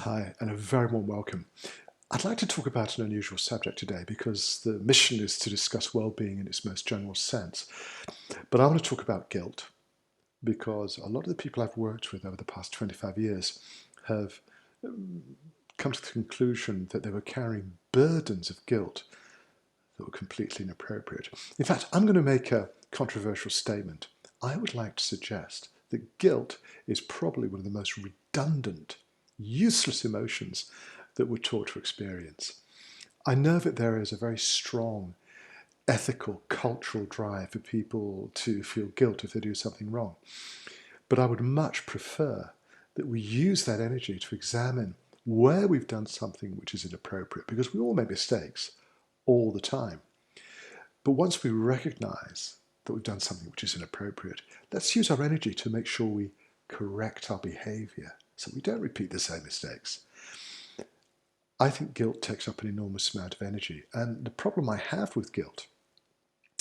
Hi, and a very warm welcome. I'd like to talk about an unusual subject today because the mission is to discuss well-being in its most general sense. But I want to talk about guilt because a lot of the people I've worked with over the past 25 years have come to the conclusion that they were carrying burdens of guilt that were completely inappropriate. In fact, I'm going to make a controversial statement. I would like to suggest that guilt is probably one of the most redundant, useless emotions that we're taught to experience. I know that there is a very strong ethical, cultural drive for people to feel guilt if they do something wrong. But I would much prefer that we use that energy to examine where we've done something which is inappropriate, because we all make mistakes all the time. But once we recognize that we've done something which is inappropriate, let's use our energy to make sure we correct our behavior so we don't repeat the same mistakes. I think guilt takes up an enormous amount of energy, and the problem I have with guilt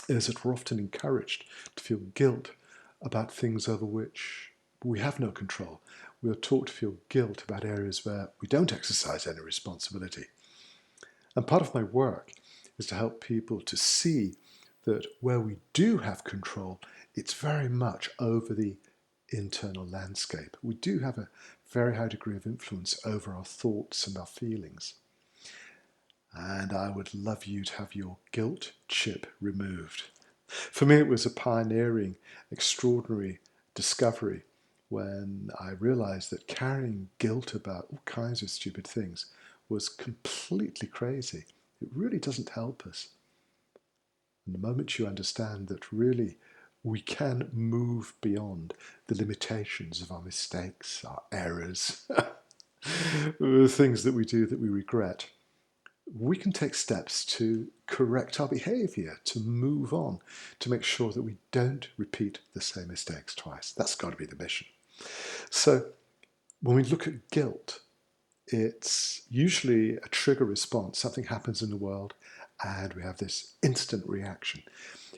is that we're often encouraged to feel guilt about things over which we have no control. We are taught to feel guilt about areas where we don't exercise any responsibility. And part of my work is to help people to see that where we do have control, it's very much over the internal landscape. We do have a very high degree of influence over our thoughts and our feelings. And I would love you to have your guilt chip removed. For me, it was a pioneering, extraordinary discovery when I realized that carrying guilt about all kinds of stupid things was completely crazy. It really doesn't help us. And the moment you understand that really we can move beyond the limitations of our mistakes, our errors, the things that we do that we regret, we can take steps to correct our behavior, to move on, to make sure that we don't repeat the same mistakes twice. That's got to be the mission. So when we look at guilt, it's usually a trigger response. Something happens in the world and we have this instant reaction.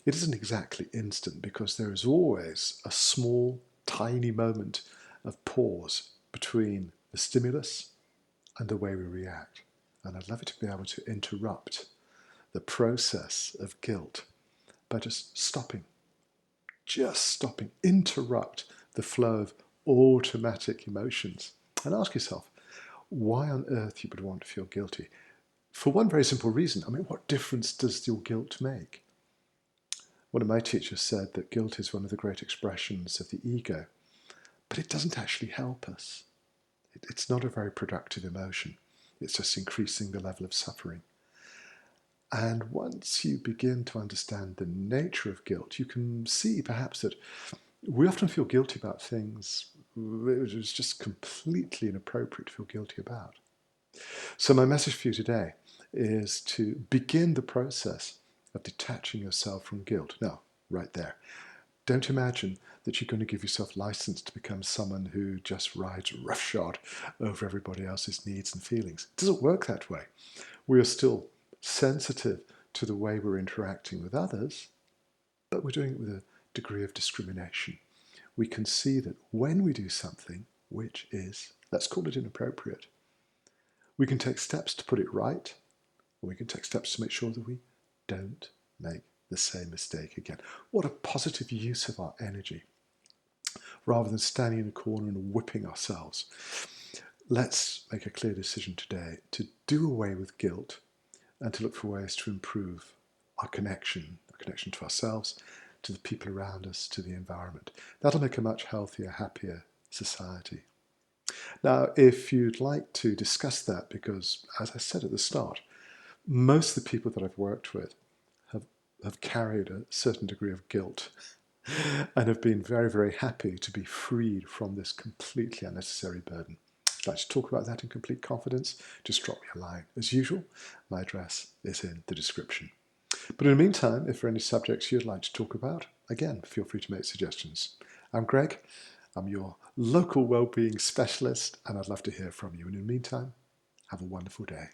It isn't exactly instant because there is always a small, tiny moment of pause between the stimulus and the way we react. And I'd love it to be able to interrupt the process of guilt by just stopping, interrupt the flow of automatic emotions and ask yourself, why on earth you would want to feel guilty? For one very simple reason. I mean, what difference does your guilt make? One of my teachers said that guilt is one of the great expressions of the ego, but it doesn't actually help us. It's not a very productive emotion. It's just increasing the level of suffering. And once you begin to understand the nature of guilt, you can see perhaps that we often feel guilty about things which is just completely inappropriate to feel guilty about. So my message for you today is to begin the process of detaching yourself from guilt. Now, right there. Don't imagine that you're going to give yourself license to become someone who just rides roughshod over everybody else's needs and feelings. It doesn't work that way. We are still sensitive to the way we're interacting with others, but we're doing it with a degree of discrimination. We can see that when we do something which is, let's call it inappropriate, we can take steps to put it right, or we can take steps to make sure that we don't make the same mistake again. What a positive use of our energy, rather than standing in a corner and whipping ourselves. Let's make a clear decision today to do away with guilt and to look for ways to improve our connection to ourselves, to the people around us, to the environment. That'll make a much healthier, happier society. Now, if you'd like to discuss that, because as I said at the start, most of the people that I've worked with have carried a certain degree of guilt and have been very, very happy to be freed from this completely unnecessary burden. If you'd like to talk about that in complete confidence, just drop me a line. As usual, my address is in the description. But in the meantime, if there are any subjects you'd like to talk about, again, feel free to make suggestions. I'm Greg. I'm your local wellbeing specialist, and I'd love to hear from you. And in the meantime, have a wonderful day.